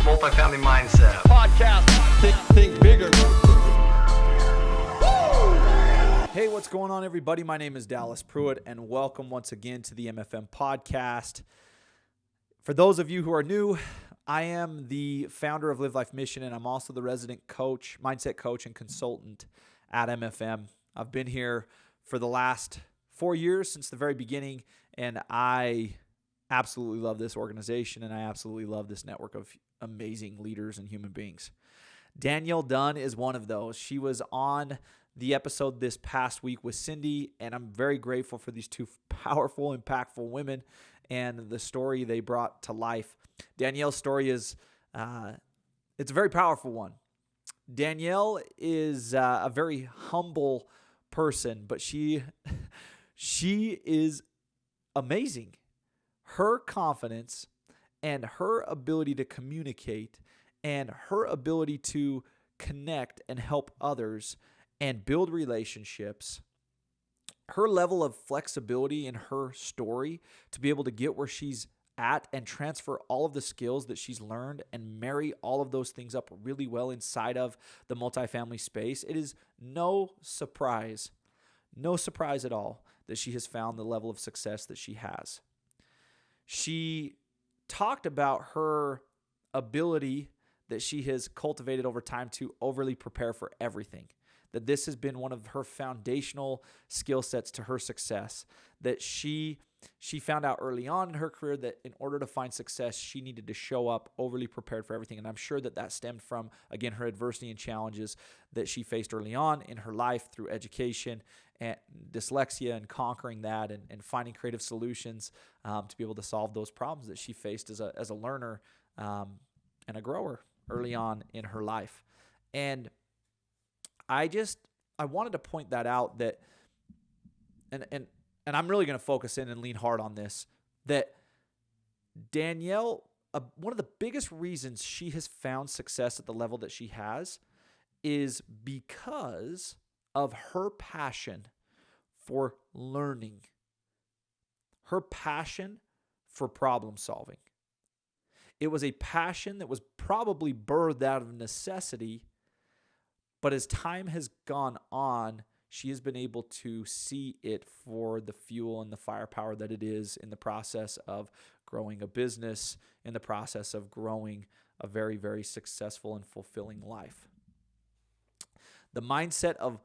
Multifamily Mindset podcast. Think bigger. Hey, what's going on, everybody? My name is Dallas Pruitt, and welcome once again to the MFM podcast. For those of you who are new, I am the founder of Live Life Mission, and I'm also the resident coach, mindset coach, and consultant at MFM. I've been here for the last 4 years since the very beginning, and I absolutely love this organization, and I absolutely love this network of amazing leaders and human beings. Danielle Dunn is one of those. She was on the episode this past week with Cyndi, and I'm very grateful for these two powerful, impactful women and the story they brought to life. Danielle's story is, it's a very powerful one. Danielle is a very humble person, but she is amazing. Her confidence and her ability to communicate and her ability to connect and help others and build relationships, her level of flexibility in her story to be able to get where she's at and transfer all of the skills that she's learned and marry all of those things up really well inside of the multifamily space. It is no surprise at all that she has found the level of success that she has. She talked about her ability that she has cultivated over time to overly prepare for everything, that this has been one of her foundational skill sets to her success, that she found out early on in her career that in order to find success, she needed to show up overly prepared for everything. And I'm sure that stemmed from, again, her adversity and challenges that she faced early on in her life through education and dyslexia and conquering that and finding creative solutions to be able to solve those problems that she faced as a learner and a grower early on in her life. And I wanted to point that out, that and I'm really going to focus in and lean hard on this, that Danielle, one of the biggest reasons she has found success at the level that she has is because of her passion for learning, her passion for problem solving. It was a passion that was probably birthed out of necessity, but as time has gone on, she has been able to see it for the fuel and the firepower that it is in the process of growing a business, in the process of growing a very, very successful and fulfilling life. The mindset of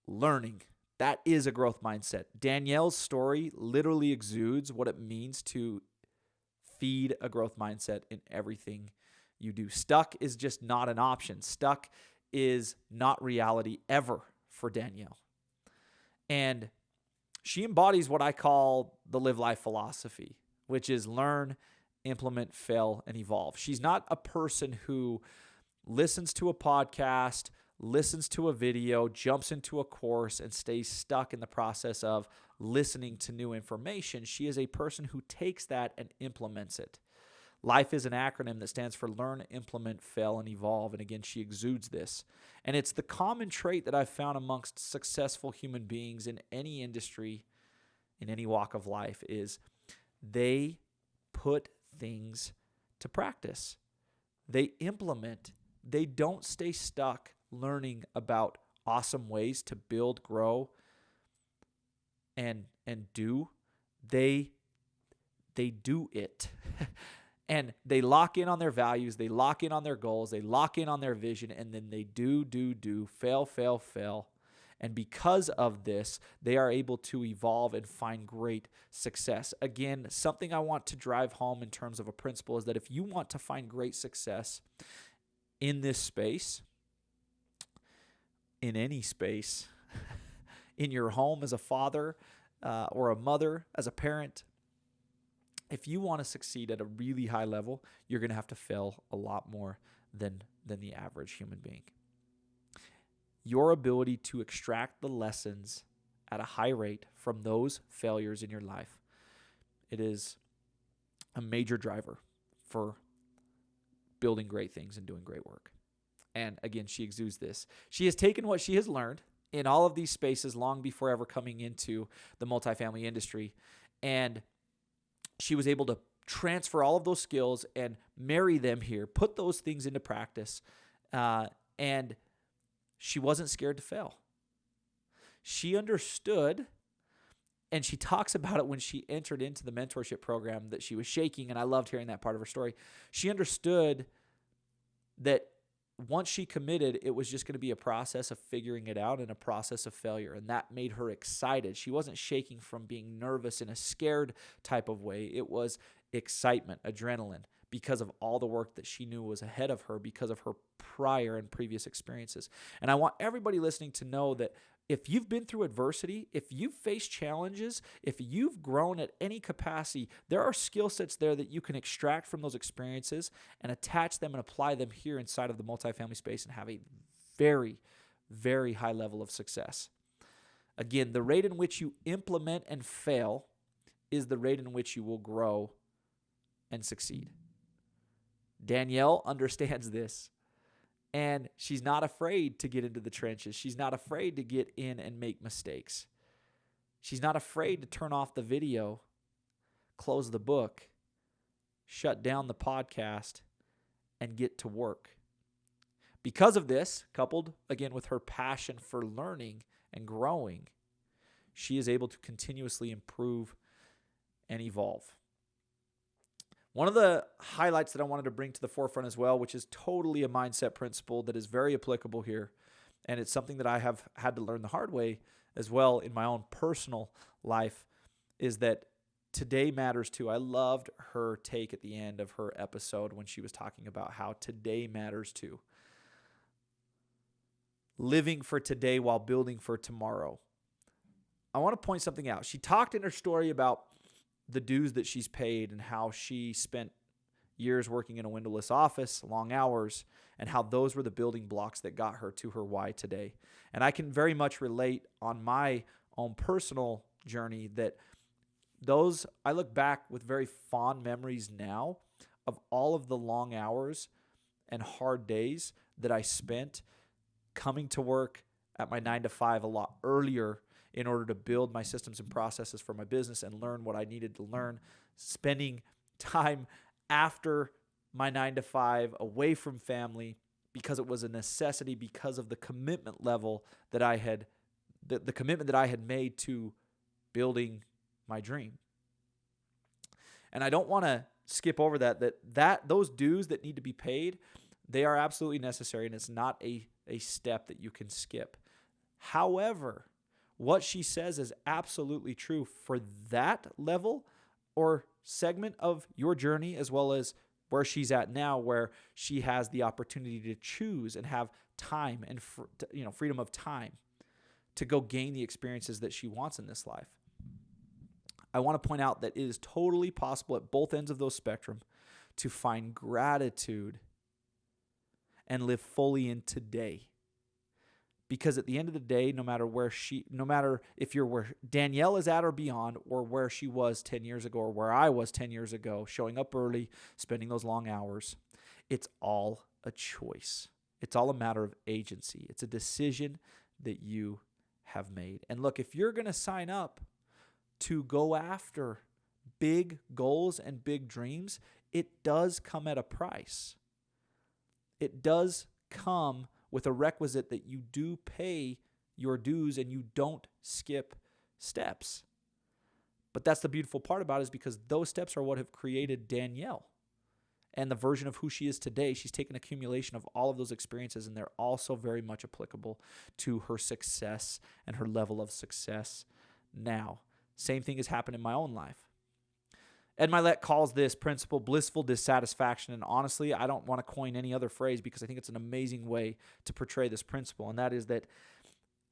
learning, that is a growth mindset. Danielle's story literally exudes what it means to feed a growth mindset in everything you do. Stuck is just not an option. Stuck is not reality ever for Danielle. And she embodies what I call the live life philosophy, which is learn, implement, fail, and evolve. She's not a person who listens to a podcast, listens to a video, jumps into a course, and stays stuck in the process of listening to new information. She is a person who takes that and implements it. Life is an acronym that stands for learn, implement, fail, and evolve. And again, she exudes this. And it's the common trait that I've found amongst successful human beings in any industry, in any walk of life, is they put things to practice. They implement. They don't stay stuck learning about awesome ways to build, grow, and do. They do it. And they lock in on their values, they lock in on their goals, they lock in on their vision, and then they do, fail. And because of this, they are able to evolve and find great success. Again, something I want to drive home in terms of a principle is that if you want to find great success in this space, in any space, in your home as a father or a mother, as a parent, if you want to succeed at a really high level, you're going to have to fail a lot more than the average human being. Your ability to extract the lessons at a high rate from those failures in your life, it is a major driver for building great things and doing great work. And again, she exudes this. She has taken what she has learned in all of these spaces long before ever coming into the multifamily industry, and she was able to transfer all of those skills and marry them here, put those things into practice. And she wasn't scared to fail. She understood, and she talks about it when she entered into the mentorship program, that she was shaking, and I loved hearing that part of her story. She understood that once she committed, it was just going to be a process of figuring it out and a process of failure, and that made her excited. She wasn't shaking from being nervous in a scared type of way. It was excitement, adrenaline, because of all the work that she knew was ahead of her because of her prior and previous experiences. And I want everybody listening to know that if you've been through adversity, if you've faced challenges, if you've grown at any capacity, there are skill sets there that you can extract from those experiences and attach them and apply them here inside of the multifamily space and have a very, very high level of success. Again, the rate in which you implement and fail is the rate in which you will grow and succeed. Danielle understands this, and she's not afraid to get into the trenches. She's not afraid to get in and make mistakes. She's not afraid to turn off the video, close the book, shut down the podcast, and get to work. Because of this, coupled again with her passion for learning and growing, she is able to continuously improve and evolve. One of the highlights that I wanted to bring to the forefront as well, which is totally a mindset principle that is very applicable here, and it's something that I have had to learn the hard way as well in my own personal life, is that today matters too. I loved her take at the end of her episode when she was talking about how today matters too. Living for today while building for tomorrow. I want to point something out. She talked in her story about the dues that she's paid and how she spent years working in a windowless office, long hours, and how those were the building blocks that got her to her why today. And I can very much relate on my own personal journey that I look back with very fond memories now of all of the long hours and hard days that I spent coming to work at my 9 to 5 a lot earlier in order to build my systems and processes for my business and learn what I needed to learn, spending time after my 9 to 5 away from family because it was a necessity, because of the commitment level that I had, the commitment that I had made to building my dream. And I don't want to skip over that those dues that need to be paid, they are absolutely necessary, and it's not a step that you can skip. However, what she says is absolutely true for that level or segment of your journey, as well as where she's at now, where she has the opportunity to choose and have time and freedom of time to go gain the experiences that she wants in this life. I want to point out that it is totally possible at both ends of those spectrum to find gratitude and live fully in today. Because at the end of the day, no matter if you're where Danielle is at or beyond, or where she was 10 years ago or where I was 10 years ago, showing up early, spending those long hours, it's all a choice. It's all a matter of agency. It's a decision that you have made. And look, if you're going to sign up to go after big goals and big dreams, it does come at a price. It does come with a requisite that you do pay your dues and you don't skip steps. But that's the beautiful part about it, is because those steps are what have created Danielle and the version of who she is today. She's taken accumulation of all of those experiences, and they're also very much applicable to her success and her level of success now. Same thing has happened in my own life. Ed Milet calls this principle blissful dissatisfaction, and honestly, I don't want to coin any other phrase because I think it's an amazing way to portray this principle, and that is that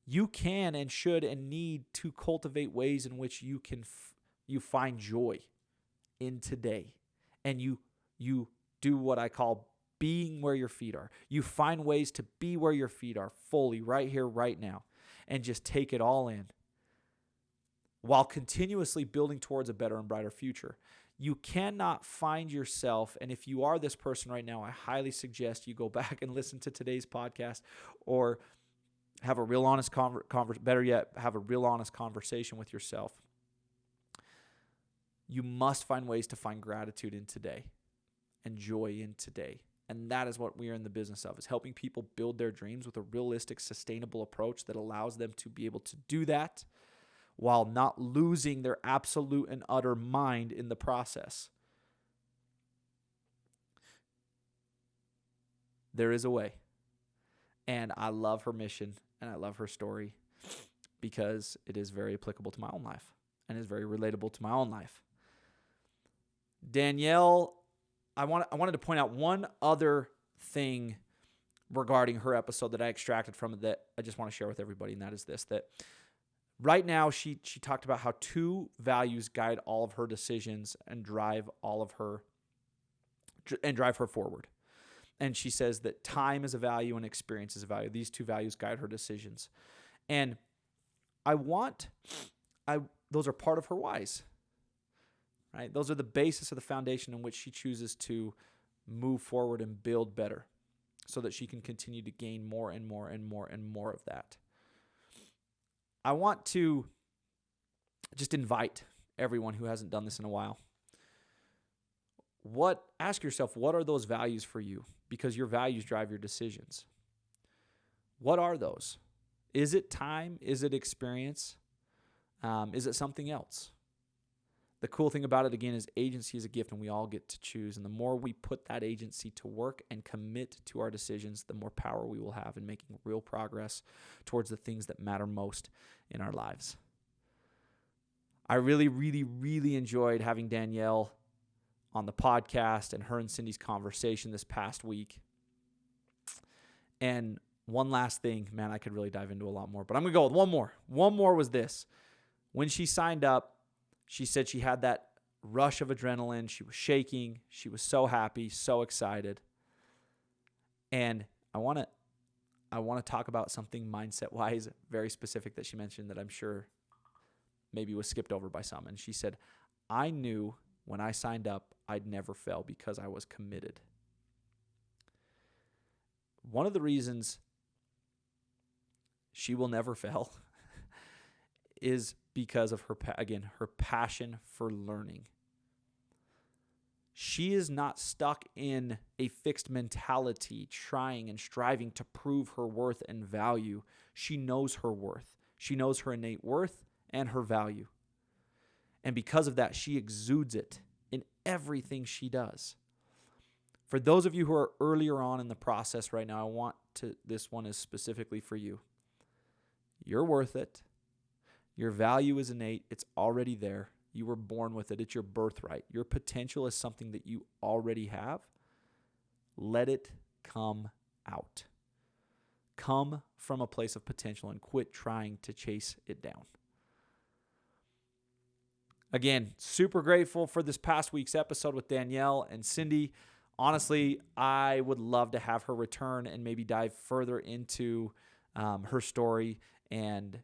you can and should and need to cultivate ways in which you find joy in today, and you do what I call being where your feet are. You find ways to be where your feet are fully right here, right now, and just take it all in, while continuously building towards a better and brighter future. You cannot find yourself, and if you are this person right now, I highly suggest you go back and listen to today's podcast, or have a real honest better yet, have a real honest conversation with yourself. you must find ways to find gratitude in today and joy in today. And that is what we are in the business of, is helping people build their dreams with a realistic, sustainable approach that allows them to be able to do that while not losing their absolute and utter mind in the process. There is a way. And I love her mission and I love her story because it is very applicable to my own life and is very relatable to my own life. Danielle, I wanted to point out one other thing regarding her episode that I extracted from it that I just want to share with everybody, and that is this, that right now she talked about how 2 values guide all of her decisions and drive her forward. And she says that time is a value and experience is a value. These 2 values guide her decisions. And those are part of her whys. Right? Those are the basis of the foundation in which she chooses to move forward and build better so that she can continue to gain more and more and more and more of that. I want to just invite everyone who hasn't done this in a while. Ask yourself, what are those values for you? Because your values drive your decisions. What are those? Is it time? Is it experience? Is it something else? The cool thing about it, again, is agency is a gift and we all get to choose. And the more we put that agency to work and commit to our decisions, the more power we will have in making real progress towards the things that matter most in our lives. I really, really, really enjoyed having Danielle on the podcast and her and Cyndi's conversation this past week. And one last thing, man, I could really dive into a lot more, but I'm going to go with one more. One more was this. When she signed up, she said she had that rush of adrenaline. She was shaking. She was so happy, so excited. And I want to talk about something mindset-wise, very specific that she mentioned that I'm sure maybe was skipped over by some. And she said, I knew when I signed up, I'd never fail because I was committed. One of the reasons she will never fail is because of her passion for learning. She is not stuck in a fixed mentality, trying and striving to prove her worth and value. She knows her worth. She knows her innate worth and her value. And because of that, she exudes it in everything she does. For those of you who are earlier on in the process right now, this one is specifically for you. You're worth it. Your value is innate. It's already there. You were born with it. It's your birthright. Your potential is something that you already have. Let it come out. Come from a place of potential and quit trying to chase it down. Again, super grateful for this past week's episode with Danielle and Cyndi. Honestly, I would love to have her return and maybe dive further into her story, and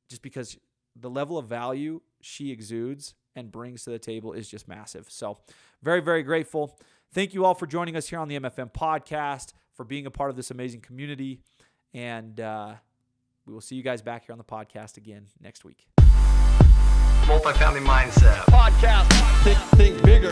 just because the level of value she exudes and brings to the table is just massive. So very, very grateful. Thank you all for joining us here on the MFM podcast, for being a part of this amazing community. And we will see you guys back here on the podcast again next week. Multifamily Mindset. Podcast. Think bigger.